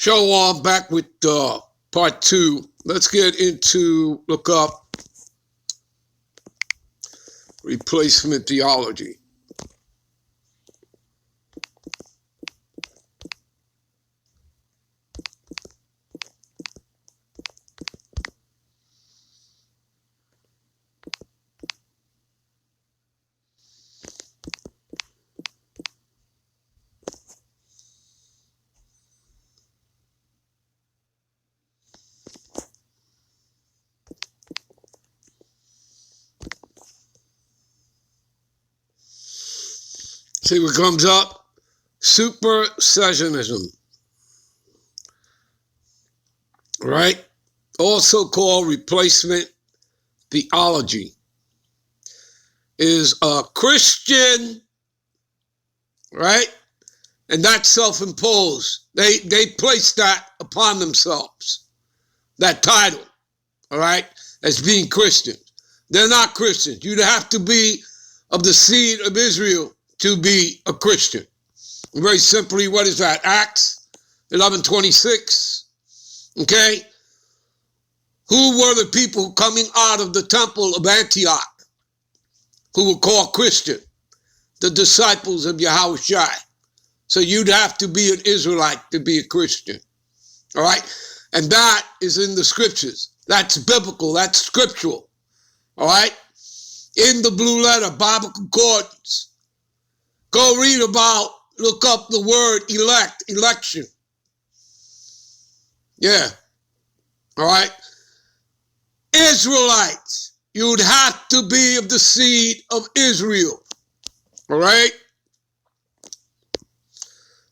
Shalom, back with part 2. Let's get into, look up replacement theology. See what comes up? Supersessionism, right? Also called replacement theology, is a Christian, right? And that's self-imposed. They place that upon themselves, that title, all right, as being Christians. They're not Christians. You'd have to be of the seed of Israel to be a Christian. Very simply, what is that? Acts 11:26. Okay? Who were the people coming out of the temple of Antioch who were called Christian? The disciples of Yahushua. So you'd have to be an Israelite to be a Christian. All right? And that is in the scriptures. That's biblical. That's scriptural. All right? In the blue letter, Bible Concordance. Go read about, look up the word elect, election. Yeah. All right. Israelites. You'd have to be of the seed of Israel. All right.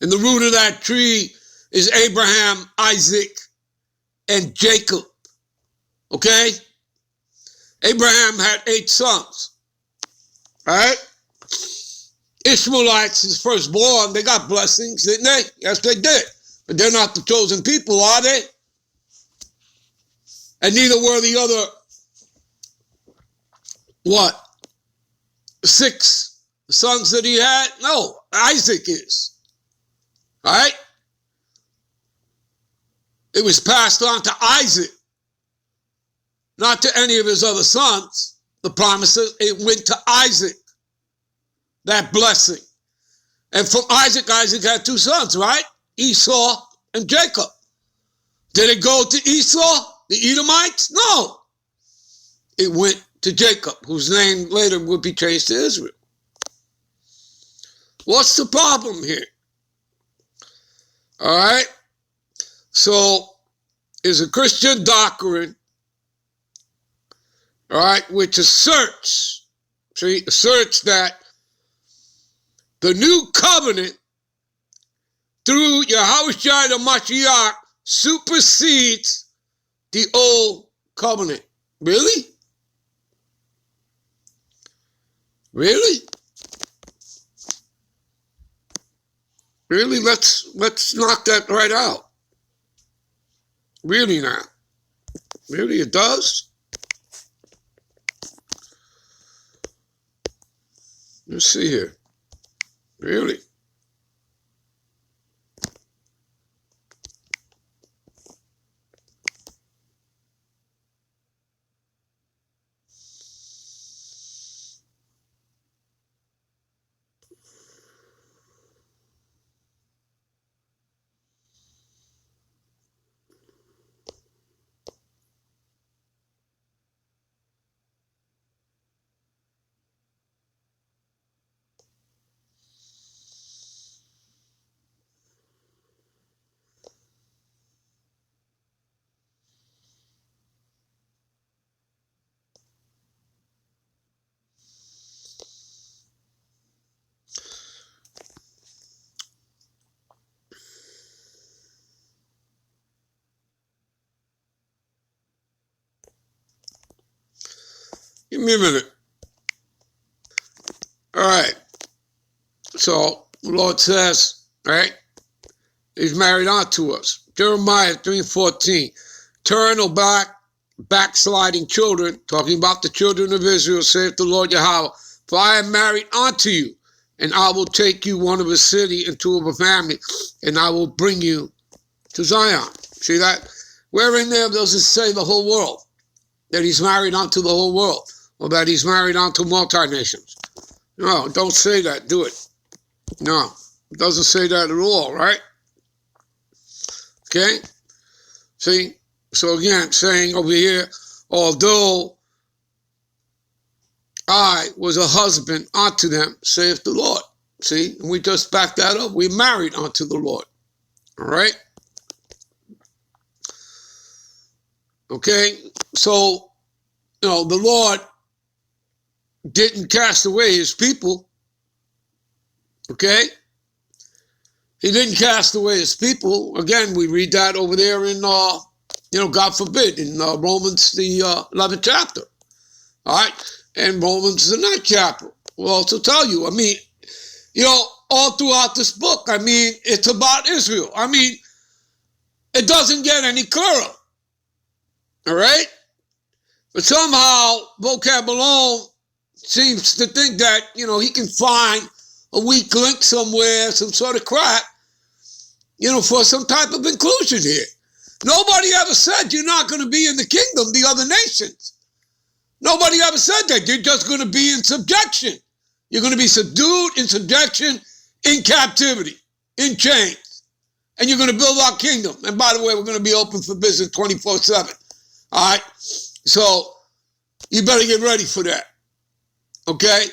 And the root of that tree is Abraham, Isaac, and Jacob. Okay. Abraham had 8 sons. All right. Ishmaelites, his firstborn, they got blessings, didn't they? Yes, they did. But they're not the chosen people, are they? And neither were the other, 6 sons that he had? No, Isaac is. All right? It was passed on to Isaac, not to any of his other sons. The promises, it went to Isaac. That blessing. And from Isaac had 2 sons, right? Esau and Jacob. Did it go to Esau, the Edomites? No. It went to Jacob, whose name later would be changed to Israel. What's the problem here? All right. So, is a Christian doctrine, all right, which asserts that the new covenant through Yahushua the Mashiach supersedes the old covenant. Really? Really? Really? Let's knock that right out. Really now? Really it does? Let's see here. Really? Give me a minute. All right. So the Lord says, right, he's married unto us. Jeremiah 3:14. Turn, O backsliding children, talking about the children of Israel, saith the Lord Yahweh, for I am married unto you, and I will take you one of a city and 2 of a family, and I will bring you to Zion. See that? Where in there does it say the whole world? That he's married unto the whole world, or that he's married unto multi-nations? No, don't say that, do it. No, it doesn't say that at all, right? Okay? See? So again, saying over here, although I was a husband unto them, saith the Lord. See? And we just back that up. We're married unto the Lord. All right? Okay? So, the Lord didn't cast away his people. Okay? He didn't cast away his people. Again, we read that over there in, God forbid, in Romans, the 11th chapter. All right? And Romans, the 9th chapter, will also tell you. I mean, all throughout this book, I mean, it's about Israel. I mean, it doesn't get any clearer. All right? But somehow, Vocab alone seems to think that, he can find a weak link somewhere, some sort of crack, for some type of inclusion here. Nobody ever said you're not going to be in the kingdom, the other nations. Nobody ever said that. You're just going to be in subjection. You're going to be subdued, in subjection, in captivity, in chains. And you're going to build our kingdom. And by the way, we're going to be open for business 24/7. All right? So you better get ready for that. Okay?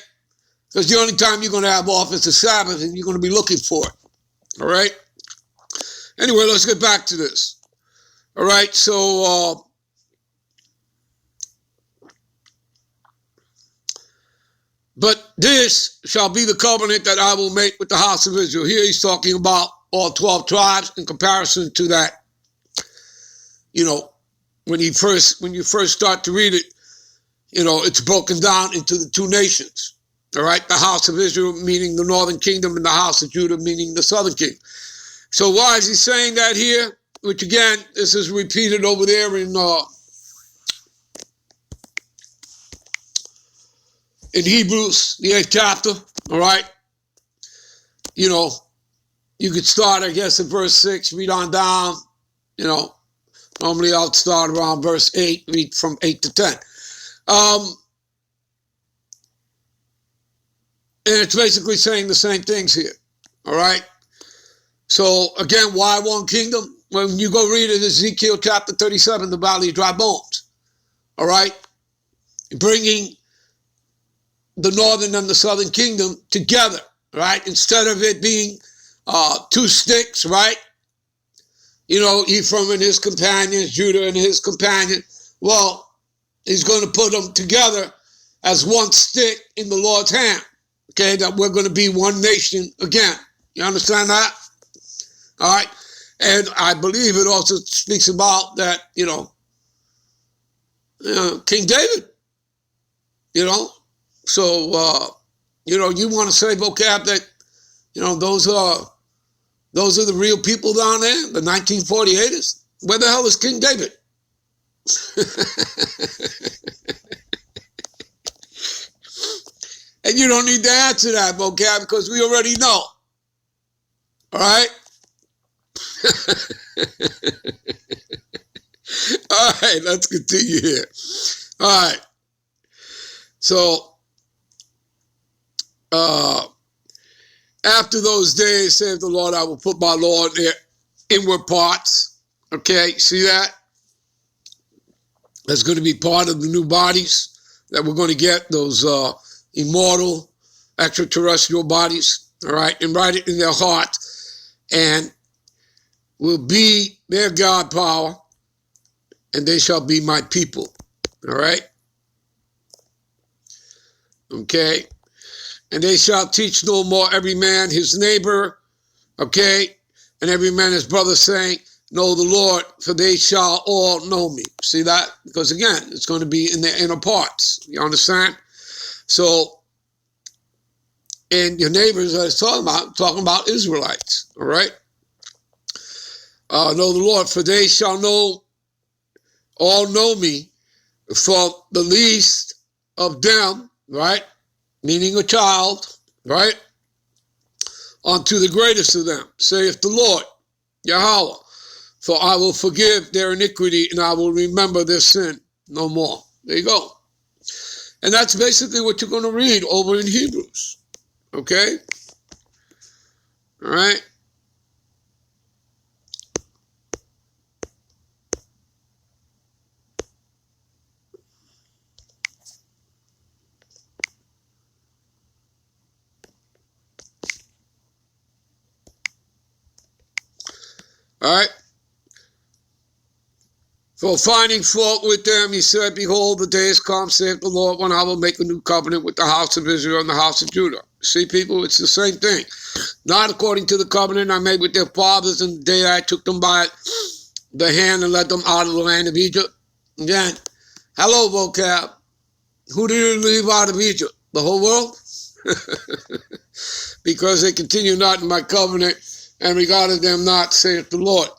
Because the only time you're going to have off is the Sabbath, and you're going to be looking for it. All right? Anyway, let's get back to this. All right? So, but this shall be the covenant that I will make with the house of Israel. Here he's talking about all 12 tribes in comparison to that. When you first start to read it, it's broken down into the two nations. All right, the house of Israel meaning the northern kingdom, and the house of Judah meaning the southern kingdom. So why is he saying that here? Which again, this is repeated over there in Hebrews, the 8th chapter. All right, you could start, I guess, at verse 6, read on down. Normally I'll start around verse 8, read from 8 to 10. And it's basically saying the same things here. All right? So, again, why one kingdom? When you go read it, Ezekiel chapter 37, the valley of dry bones. All right? Bringing the northern and the southern kingdom together, right? Instead of it being two sticks, right? Ephraim and his companions, Judah and his companion. Well, he's going to put them together as one stick in the Lord's hand. Okay, that we're going to be one nation again. You understand that? All right. And I believe it also speaks about that, King David, So, you want to say, Vocab, that, those are the real people down there, the 1948ers. Where the hell is King David? And you don't need to answer that, Vocab, because we already know. All right? All right, let's continue here. All right. So, after those days, saith the Lord, I will put my law in their inward parts. Okay, see that? That's going to be part of the new bodies that we're going to get, those immortal extraterrestrial bodies, all right, and write it in their heart, and will be their God power, and they shall be my people, all right? Okay? And they shall teach no more every man his neighbor, okay? And every man his brother, saying, know the Lord, for they shall all know me. See that? Because again, it's going to be in their inner parts. You understand? So, and your neighbors I was talking about Israelites, all right? Know the Lord, for they shall all know me, from the least of them, right? Meaning a child, right? Unto the greatest of them, saith the Lord, Yahweh. For I will forgive their iniquity and I will remember their sin no more. There you go. And that's basically what you're going to read over in Hebrews. Okay? All right? All right? For finding fault with them, he said, behold, the days come, saith the Lord, when I will make a new covenant with the house of Israel and the house of Judah. See, people, it's the same thing. Not according to the covenant I made with their fathers in the day that I took them by the hand and led them out of the land of Egypt. Again, hello, Vocab. Who did he leave out of Egypt? The whole world? Because they continue not in my covenant and regarded them not, saith the Lord.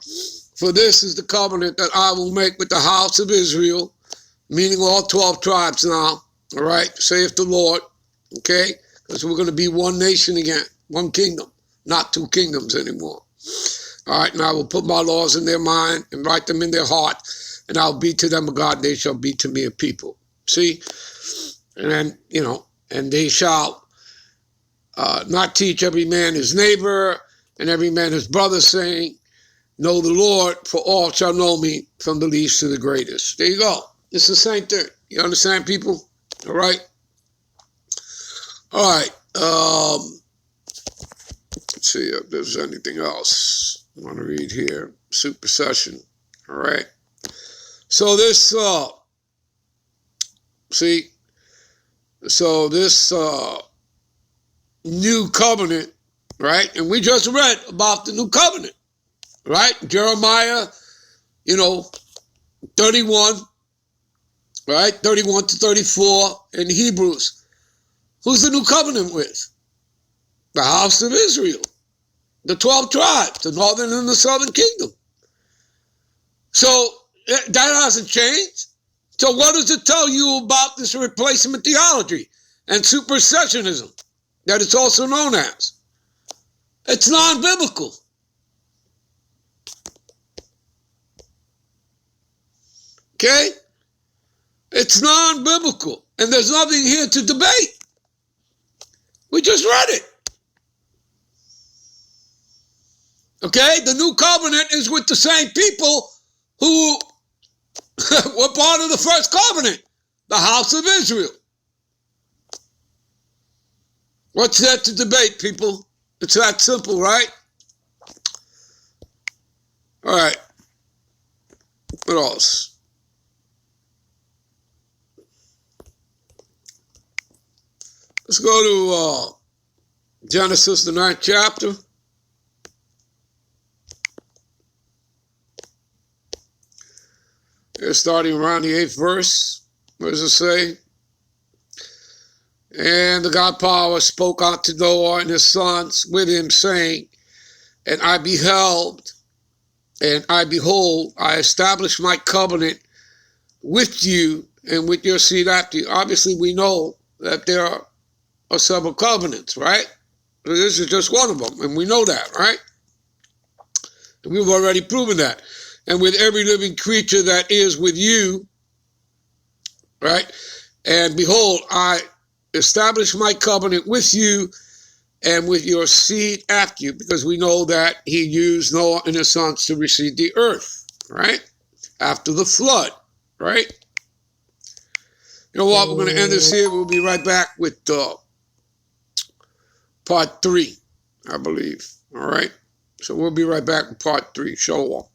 For this is the covenant that I will make with the house of Israel, meaning all 12 tribes now, all right, saith the Lord, okay, because we're going to be one nation again, one kingdom, not two kingdoms anymore. All right, and I will put my laws in their mind and write them in their heart, and I'll be to them a God, they shall be to me a people. See, and then, you know, and they shall not teach every man his neighbor and every man his brother, saying, know the Lord, for all shall know me, from the least to the greatest. There you go. It's the same thing. You understand, people? All right? All right. Let's see if there's anything else I want to read here. Supersession. All right? So this, this new covenant, right? And we just read about the new covenant. Right? Jeremiah, 31, right? 31 to 34 in Hebrews. Who's the new covenant with? The house of Israel. The 12 tribes, the northern and the southern kingdom. So that hasn't changed. So what does it tell you about this replacement theology and supersessionism that it's also known as? It's non-biblical. Okay? It's non-biblical. And there's nothing here to debate. We just read it. Okay? The new covenant is with the same people who were part of the first covenant, the house of Israel. What's there to debate, people? It's that simple, right? All right. What else? Let's go to Genesis, the 9th chapter. Here, starting around the 8th verse. What does it say? And the God power spoke unto Noah and his sons with him, saying, and I beheld, and I behold, I established my covenant with you and with your seed after you. Obviously, we know that there are several covenants, right? This is just one of them, and we know that, right? And we've already proven that. And with every living creature that is with you, right? And behold, I establish my covenant with you and with your seed after you, because we know that he used Noah and his sons to receive the earth, right? After the flood, right? You know what? We're going to end this here. We'll be right back with part 3, I believe. All right? So we'll be right back with part 3. Show off.